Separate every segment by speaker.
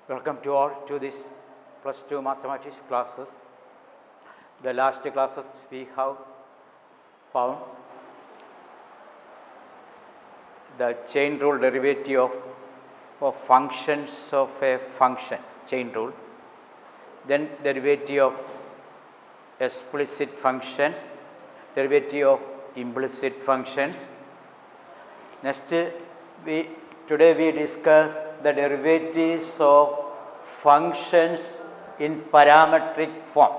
Speaker 1: Welcome to all to this plus 2 mathematics classes. The last classes we have found the chain rule derivative of functions of a function, chain rule, then derivative of explicit functions, derivative of implicit functions. Next, today we discuss the derivatives of functions in parametric form.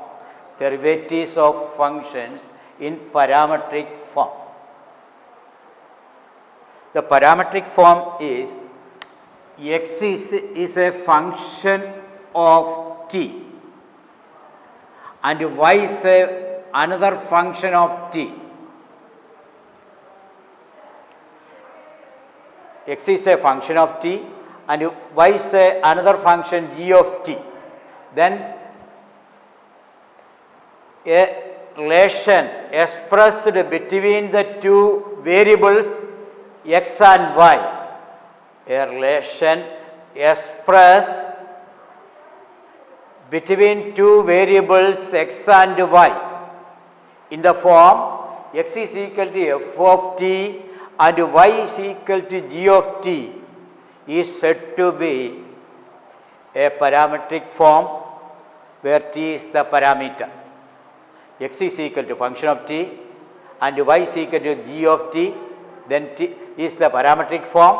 Speaker 1: Derivatives of functions in parametric form. The parametric form is x is a function of t and y is another function of t. X is a function of t and y is another function g of t. Then a relation expressed between the two variables x and y. A relation expressed between two variables x and y in the form x is equal to f of t and y is equal to g of t is said to be a parametric form where t is the parameter. X is equal to function of t and y is equal to g of t, then t is the parametric form,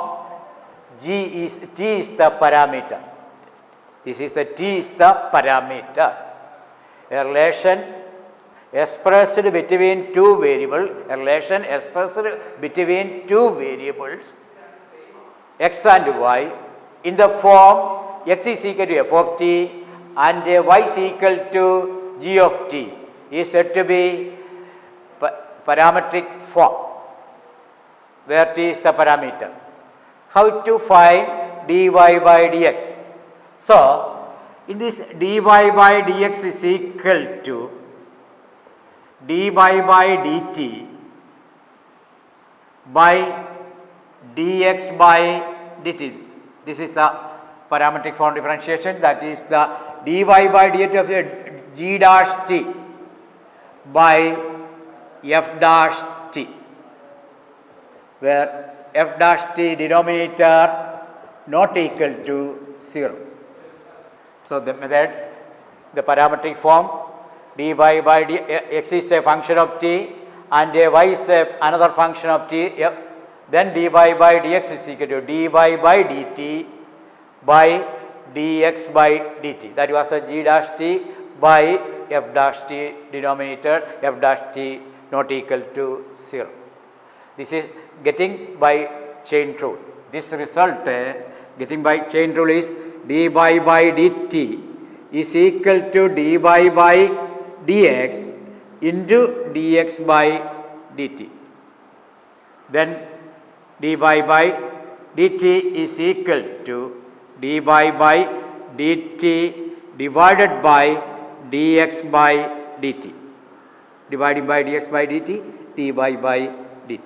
Speaker 1: t is the parameter. This is the t is the parameter. A relation expressed between two variables, x and y in the form x is equal to f of t and y is equal to g of t is said to be parametric form where t is the parameter. How to find dy by dx? So, in this dy by dx is equal to dy by dt by dx by dt. This is a parametric form differentiation, that is the dy by dt of g dash t by f dash t, where f dash t denominator not equal to 0. So, the method, the parametric form dy by x is a function of t and y is another function of t, then dy by dx is equal to dy by dt by dx by dt. That was a g dash t by f dash t denominator, f dash t not equal to 0. This is getting by chain rule. This result getting by chain rule is dy by dt is equal to dy by dx into dx by dt. Then dy by dt is equal to dy by dt divided by dx by dt. Dividing by dx by dt, dy by dt,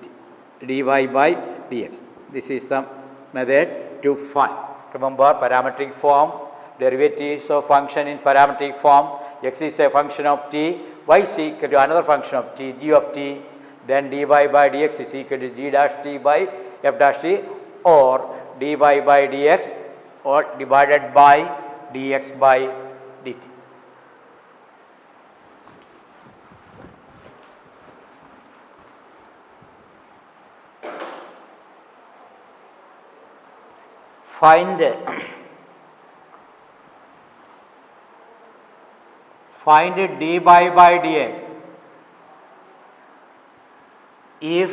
Speaker 1: dy by dx. This is the method to find. Remember, parametric form, derivatives of function in parametric form, x is a function of t, y is equal to another function of t, g of t, then dy by dx is equal to g dash t by f dash t, or dy by dx or divided by dx by dt. Find dy by dx if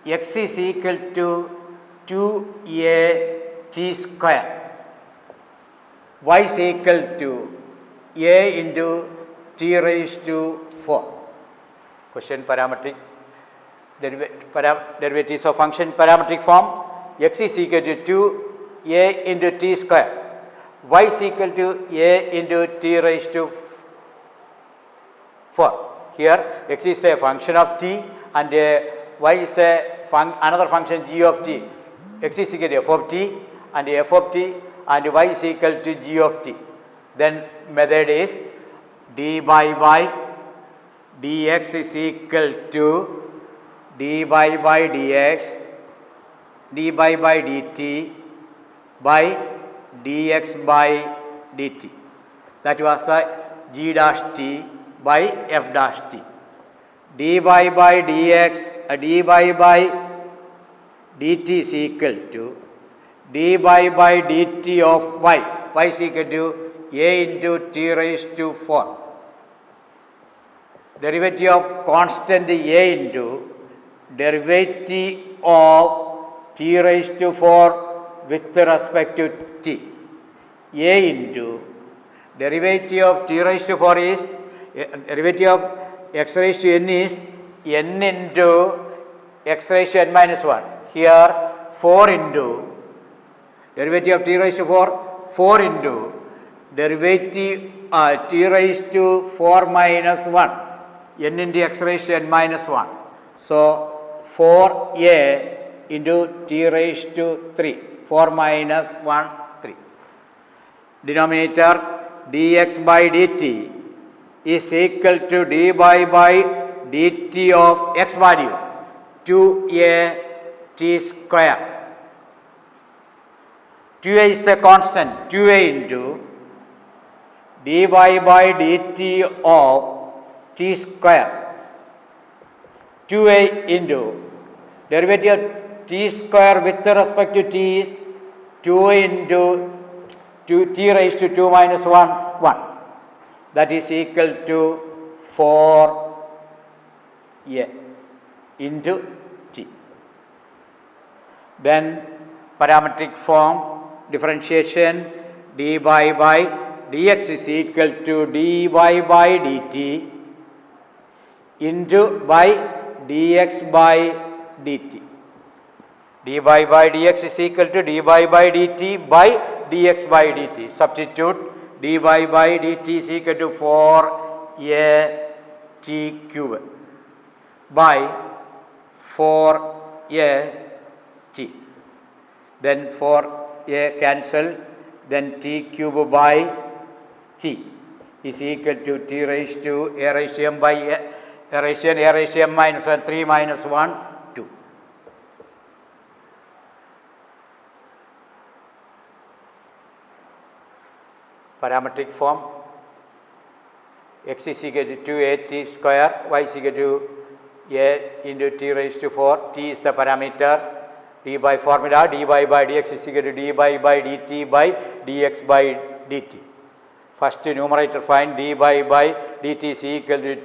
Speaker 1: x is equal to 2a t square, y is equal to a into t raised to 4. Question parametric derivatives of function parametric form, x is equal to 2a into t square, y is equal to a into t raised to 4. Here x is a function of t and y is another function g of t. X is equal to f of t and f of t and y is equal to g of t. Then method is dy by dx is equal to dy by dx dy by dt by dx by dt. That was the g dash t by f dash t. dy by dx dy by dt is equal to dy by dt of y. Y is equal to a into t raised to 4. Derivative of constant a into derivative of t raised to 4 with respect to t. A into derivative of t raised to 4 is derivative of x raised to n is n into x raised to n minus 1. Here 4 into derivative of t raised to 4 into derivative t raised to 4 minus 1 n into x raised to n minus 1. So 4a into t raised to 3 4 minus 1 3. Denominator dx by dt is equal to dy by dt of x value 2a t square. 2a is the constant, 2a into dy by dt of t square. 2a into derivative of t square with respect to t is 2 into t raised to 2 minus 1, 1. That is equal to 4a into t. Then parametric form differentiation dy by dx is equal to dy by dt into by dx by dt. dy by dx is equal to dy by dt by dx by dt. Substitute dy by dt is equal to 4a t cube by 4a t. Then 4a cancel, then t cube by t is equal to t raised to a raised to m by a raised to m minus 1 3 minus 1 2. Parametric form x is equal to 2a t square, y is equal to a into t raised to 4, t is the parameter, d by formula dy by dx is equal to dy by dt by dx by dt. First numerator find dy by dt is equal to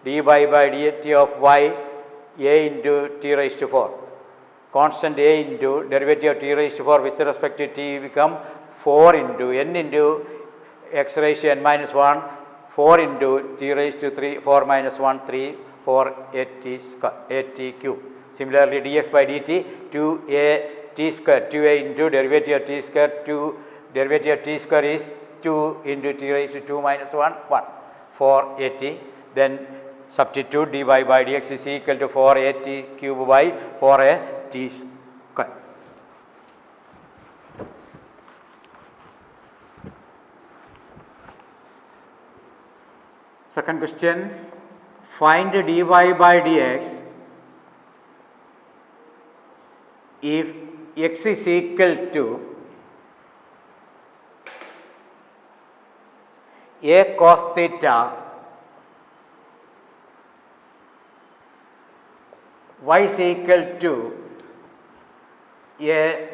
Speaker 1: dy by dt of y a into t raised to 4. Constant a into derivative of t raised to 4 with respect to t become 4 into n into x raised to n minus 1 4 into t raised to 3 4 minus 1 3 4 a t cube. Similarly dx by dt 2a t square 2a into derivative of t square 2 derivative of t square is 2 into t raised to 2 minus 1 1 4 a t. Then substitute dy by dx is equal to 4 a t cube by 4 a t square. Second question, find dy by dx if x is equal to a cos theta y is equal to a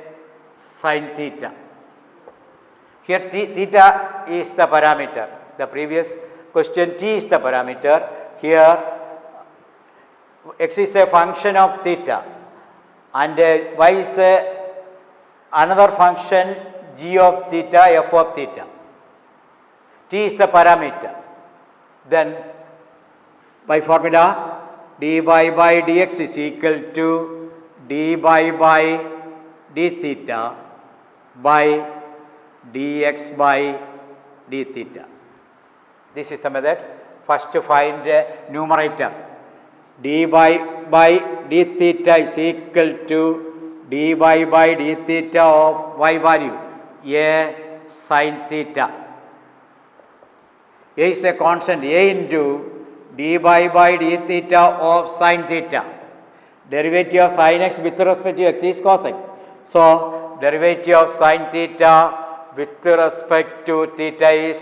Speaker 1: sin theta. Here theta is the parameter. The previous question t is the parameter. Here x is a function of theta and y is another function g of theta f of theta. T is the parameter. Then by formula dy by dx is equal to dy by d theta by dx by d theta. This is the method. First to find numerator. D by d theta is equal to d by d theta of y value A sin theta. A is a constant, A into dy by d theta of sin theta. Derivative of sin x with respect to x is cos x. So, derivative of sin theta with respect to theta is,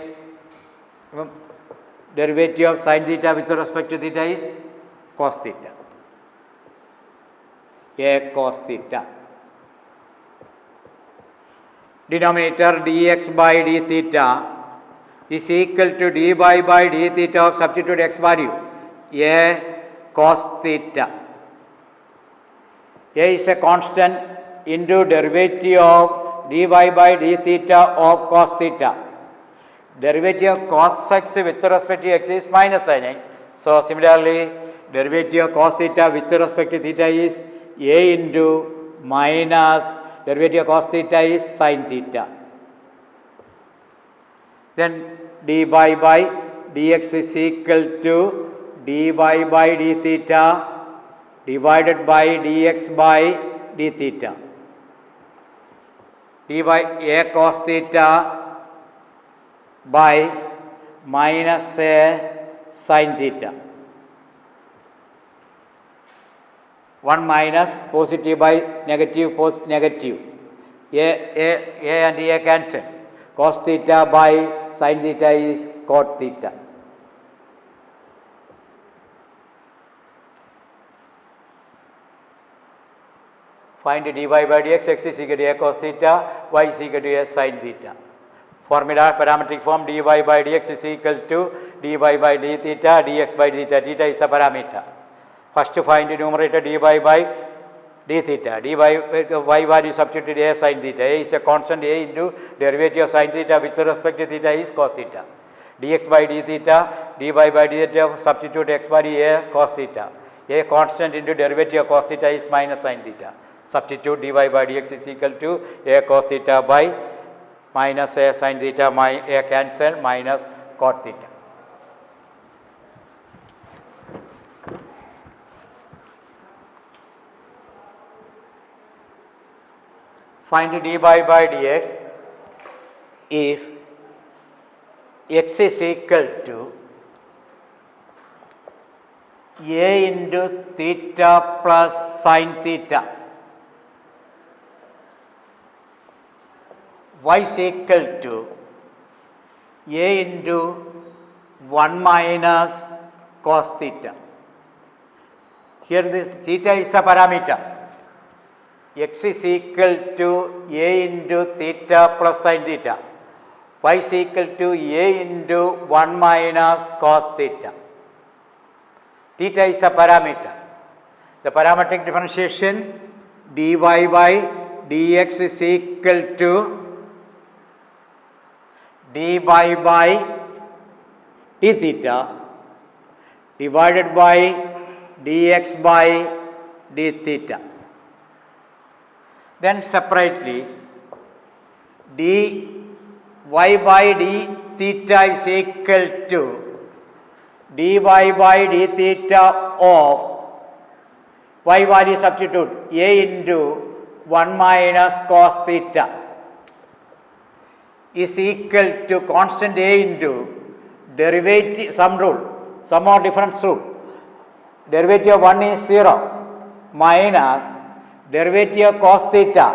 Speaker 1: derivative of sin theta with respect to theta is cos theta. A cos theta. Denominator dx by d theta is equal to dy by d theta of substitute x value, A cos theta. A is a constant into derivative of dy by d theta of cos theta. Derivative of cos x with respect to x is minus sin x. So, similarly, derivative of cos theta with respect to theta is A into minus derivative of cos theta is sin theta. Then dy by dx is equal to dy by d theta divided by dx by d theta. dy by A cos theta by minus A sin theta. 1 minus positive by negative, negative. A and A cancel. Cos theta by sin theta is cot theta. Find dy by dx, x is equal to A cos theta, y is equal to A sin theta. Formula parametric form dy by dx is equal to dy by d theta, dx by theta. Theta is a parameter. First find the numerator dy by d theta. Dy y value substituted A sin theta. A is a constant, A into derivative of sin theta with respect to theta is cos theta. Dx by d theta, dy by d theta substitute x value A cos theta. A constant into derivative of cos theta is minus sin theta. Substitute dy by dx is equal to A cos theta by minus A sin theta, A cancel minus cot theta. Find dy by dx if x is equal to A into theta plus sin theta, y is equal to A into 1 minus cos theta. Here this theta is the parameter. X is equal to A into theta plus sin theta. Y is equal to A into 1 minus cos theta. Theta is the parameter. The parametric differentiation dy by dx is equal to dy by d theta divided by dx by d theta. Then separately dy by d theta is equal to dy by d theta of y value substitute A into 1 minus cos theta is equal to constant A into derivative, sum or difference rule. Derivative of 1 is 0 minus derivative of cos theta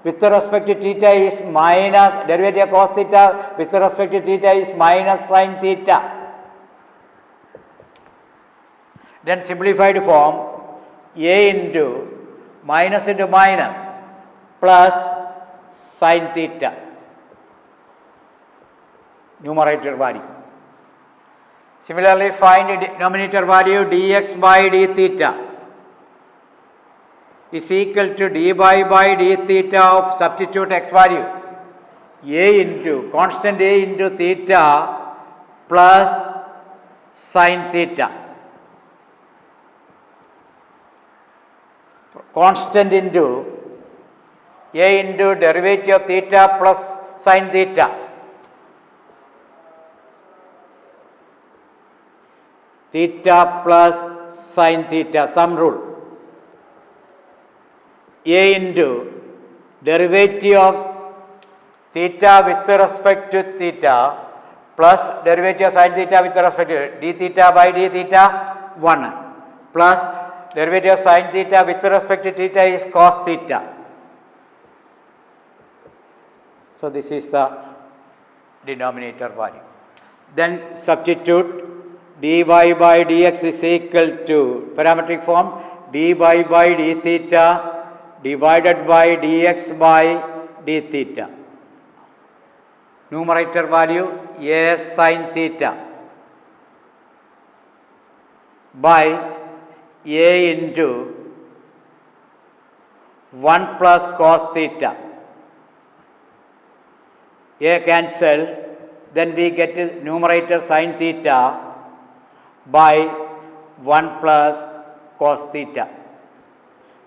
Speaker 1: with respect to theta is minus, derivative of cos theta with respect to theta is minus sin theta. Then simplified form A into minus plus sin theta, numerator value. Similarly, find denominator value dx by d theta is equal to dy by d theta of substitute x value A into constant A into theta plus sin theta. Constant into A into derivative of theta plus sin theta. Theta plus sin theta, sum rule. A into derivative of theta with respect to theta plus derivative of sin theta with respect to d theta by d theta 1 plus derivative of sin theta with respect to theta is cos theta. So this is the denominator value. Then substitute dy by dx is equal to parametric form dy by d theta divided by dx by d theta. Numerator value a sin theta by a into 1 plus cos theta. A cancel, then we get numerator sin theta by 1 plus cos theta.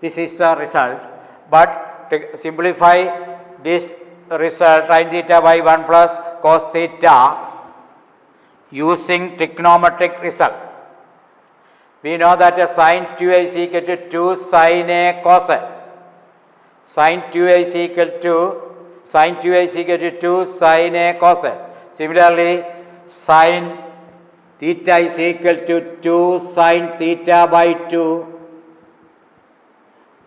Speaker 1: This is the result, but to simplify this result sin theta by 1 plus cos theta using trigonometric result. We know that a sin 2a is equal to 2 sin a cos a. Sin 2a is equal to 2 sin a cos a. Similarly, sin theta is equal to 2 sin theta by 2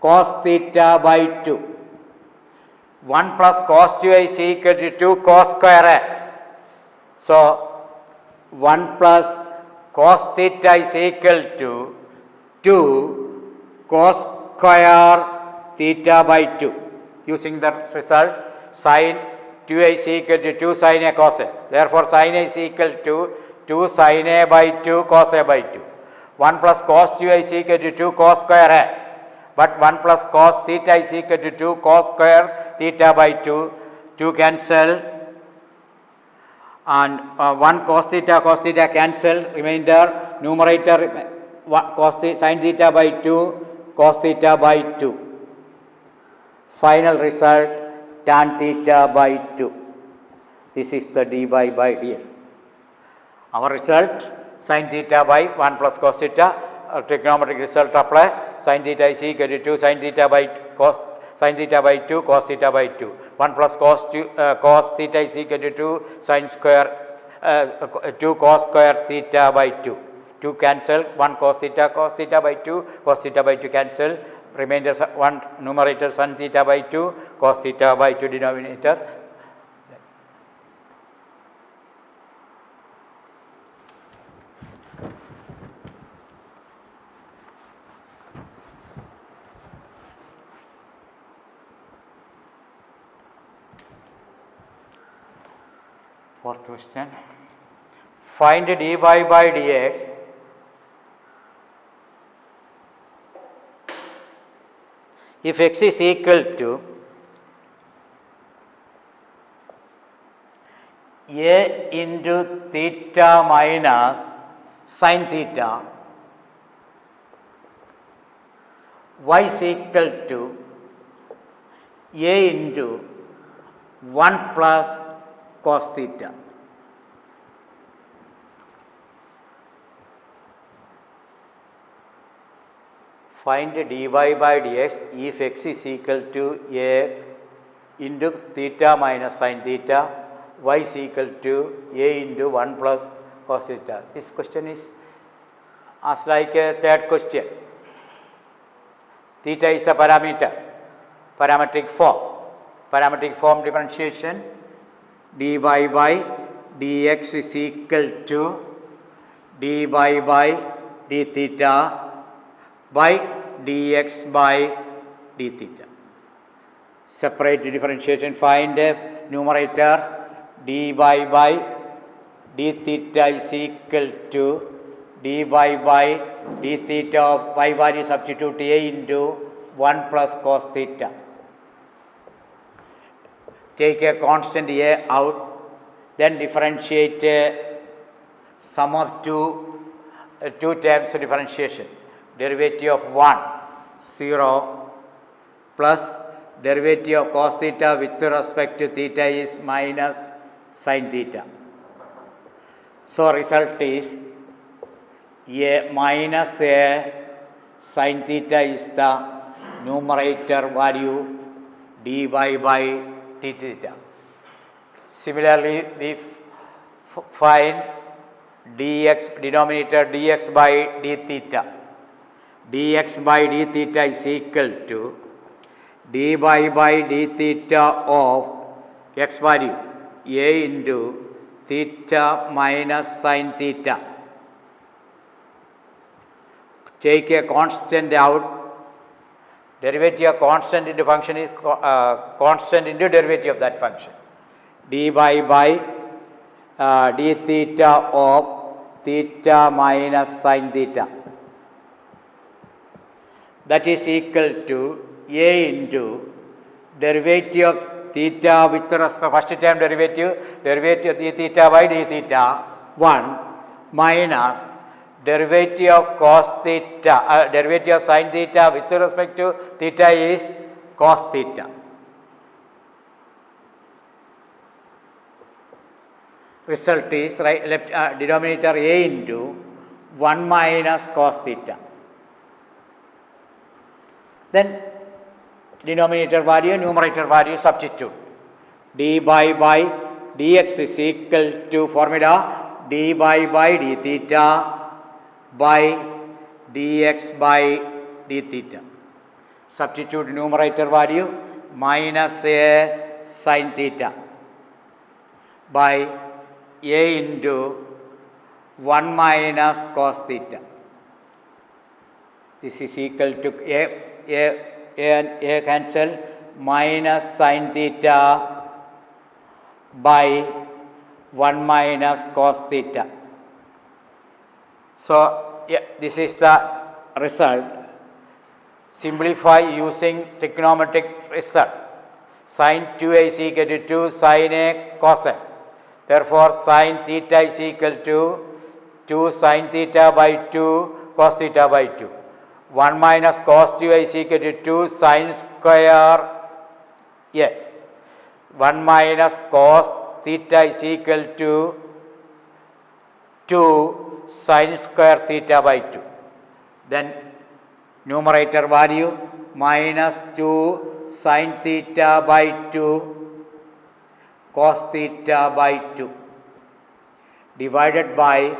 Speaker 1: cos theta by 2. 1 plus cos 2a is equal to 2 cos square a. So, 1 plus cos theta is equal to 2 cos square theta by 2. Using the result, sin 2a is equal to 2 sin a cos a. Therefore, sin a is equal to 2 sin a by 2 cos a by 2. 1 plus cos 2a is equal to 2 cos square a. But 1 plus cos theta is equal to 2 cos square theta by 2. 2 cancel and 1 cos theta cancel, remainder numerator sin theta by 2 cos theta by 2. Final result tan theta by 2. This is the dy by dx. Our result sin theta by 1 plus cos theta, trigonometric result apply, sin theta is equal to 2 sin theta by cos sin theta by 2 cos theta by 2. 1 plus cos theta is equal to 2 sin square 2 cos square theta by 2. 2 cancel, 1 cos theta by 2 cos theta by 2 cancel, remainder 1 numerator sin theta by 2 cos theta by 2 denominator. Fourth question, find dy by dx if x is equal to a into theta minus sin theta, y is equal to a into 1 plus cos theta. Find dy by dx if x is equal to a into theta minus sin theta, y is equal to a into 1 plus cos theta. This question is asked like a third question. Theta is the parameter, parametric form differentiation dy by dx is equal to dy by d theta by dx by d theta. Separate differentiation, find numerator dy by d theta is equal to dy by d theta of y value substitute a into 1 plus cos theta. Take a constant a out, then differentiate sum of two terms differentiation. Derivative of 1 0 plus derivative of cos theta with respect to theta is minus sin theta. So result is a minus a sin theta is the numerator value dy by d theta. Similarly, we find dx, denominator dx by d theta. Dx by d theta is equal to dy by d theta of x value a into theta minus sin theta. Take a constant out, derivative of constant into function is constant into derivative of that function. Dy by d theta of theta minus sin theta. That is equal to a into derivative of theta with respect first term derivative of d theta by d theta 1 minus derivative of cos theta, derivative of sin theta with respect to theta is cos theta. Result is left denominator a into 1 minus cos theta. Then denominator value, numerator value substitute. D by dx is equal to formula d by d theta by dx by d theta. Substitute numerator value minus a sin theta by a into 1 minus cos theta. This is equal to a cancel minus sin theta by 1 minus cos theta. So, this is the result. Simplify using trigonometric result. Sin 2a is equal to 2 sin a cos a. Therefore, sin theta is equal to 2 sin theta by 2 cos theta by 2. 1 minus cos 2a is equal to 2 sin square a. 1 minus cos theta is equal to 2 sin square theta by 2. Then numerator value minus 2 sin theta by 2 cos theta by 2 divided by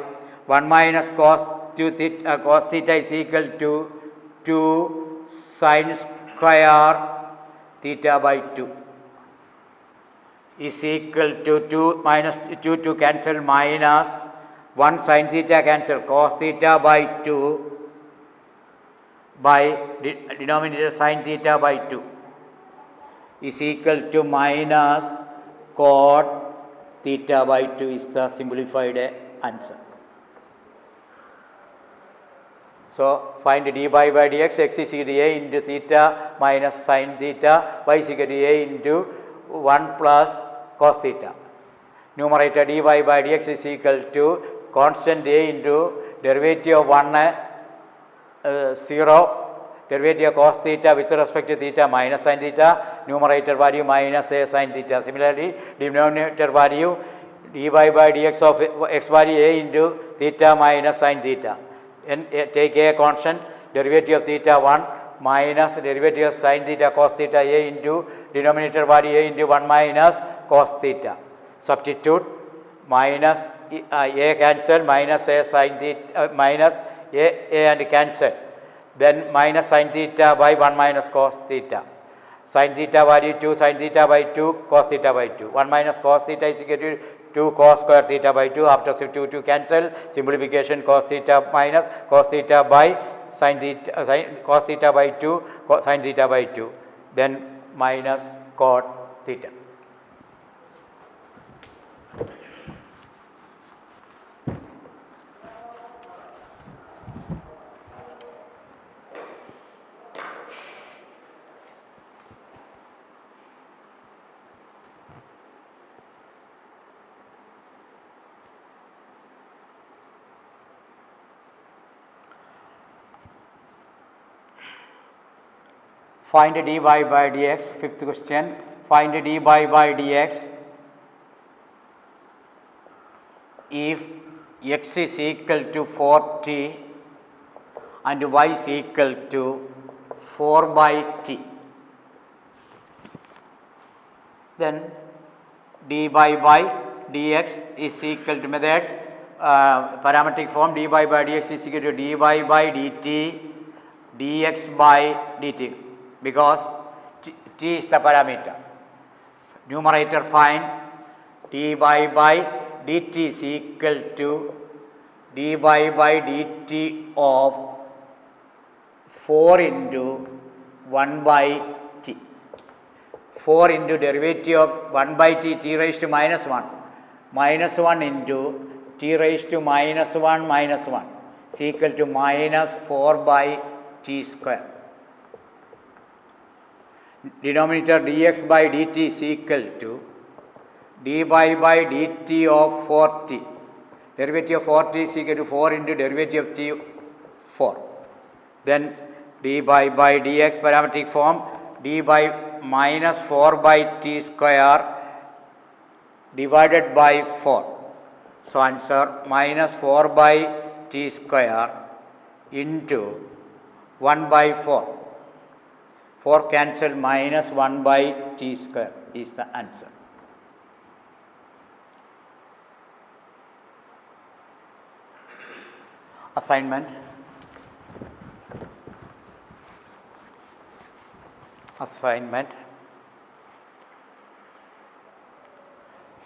Speaker 1: 1 minus cos theta is equal to 2 sin square theta by 2 is equal to 2 minus 2 to cancel minus 1 sin theta cancel cos theta by 2 by denominator sin theta by 2 is equal to minus cot theta by 2 is the simplified answer. So, find dy by dx, x is equal to a into theta minus sin theta, y is equal to a into 1 plus cos theta. Numerator dy by dx is equal to constant a into derivative of 1 0, derivative of cos theta with respect to theta minus sin theta, numerator value minus a sin theta. Similarly, denominator value dy by dx of x value a into theta minus sin theta. And take a constant, derivative of theta 1 minus derivative of sin theta cos theta a into denominator value a into 1 minus cos theta. Substitute minus a cancel minus a sin theta minus a and cancel. Then minus sin theta by 1 minus cos theta. Sin theta value 2 sin theta by 2 cos theta by 2. 1 minus cos theta is equal to 2 cos square theta by 2. After 2 cancel, simplification cos theta minus cos theta by sin theta, cos theta by 2 sin theta by 2. Then minus cot theta. Find dy by dx, fifth question. Find dy by dx if x is equal to 4t and y is equal to 4 by t. Then dy by dx is equal to method parametric form dy by dx is equal to dy by dt dx by dt because t is the parameter. Numerator find dy by dt is equal to dy by dt of 4 into 1 by t. 4 into derivative of 1 by t, t raised to minus 1. Minus 1 into t raised to minus 1 minus 1 is equal to minus 4 by t square. Denominator dx by dt is equal to dy by dt of 4t. Derivative of 4t is equal to 4 into derivative of t 4. Then dy by dx parametric form d by minus 4 by t square divided by 4. So answer minus 4 by t square into 1 by 4. 4 cancel minus 1 by t square is the answer. Assignment.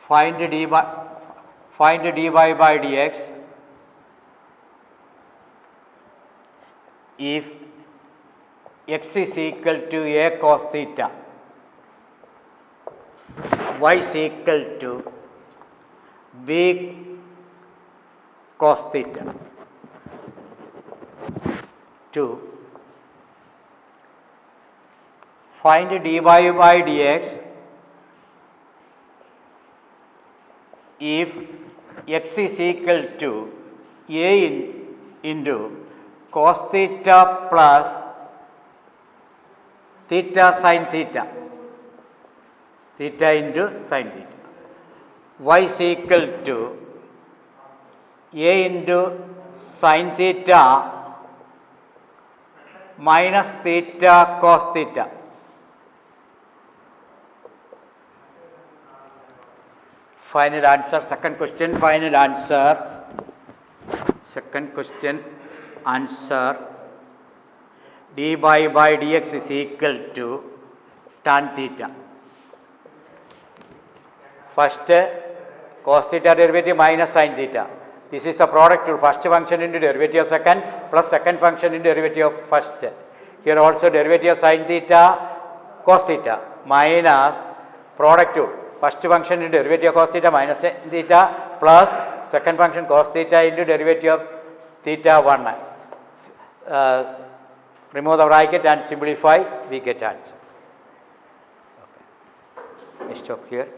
Speaker 1: Find dy by dx if x is equal to a cos theta, y is equal to b cos theta. 2. Find dy by dx if x is equal to a into cos theta plus theta sin theta, theta into sin theta. Y is equal to a into sin theta minus theta cos theta. Final answer, second question, final answer. Second question, answer dy by dx is equal to tan theta. First cos theta derivative minus sin theta. This is the product rule, first function into derivative of second plus second function into derivative of first. Here also derivative of sin theta cos theta minus product rule, first function into derivative of cos theta minus sin theta plus second function cos theta into derivative of theta 1. Remove the bracket and simplify, we get answer. Okay. I stop here.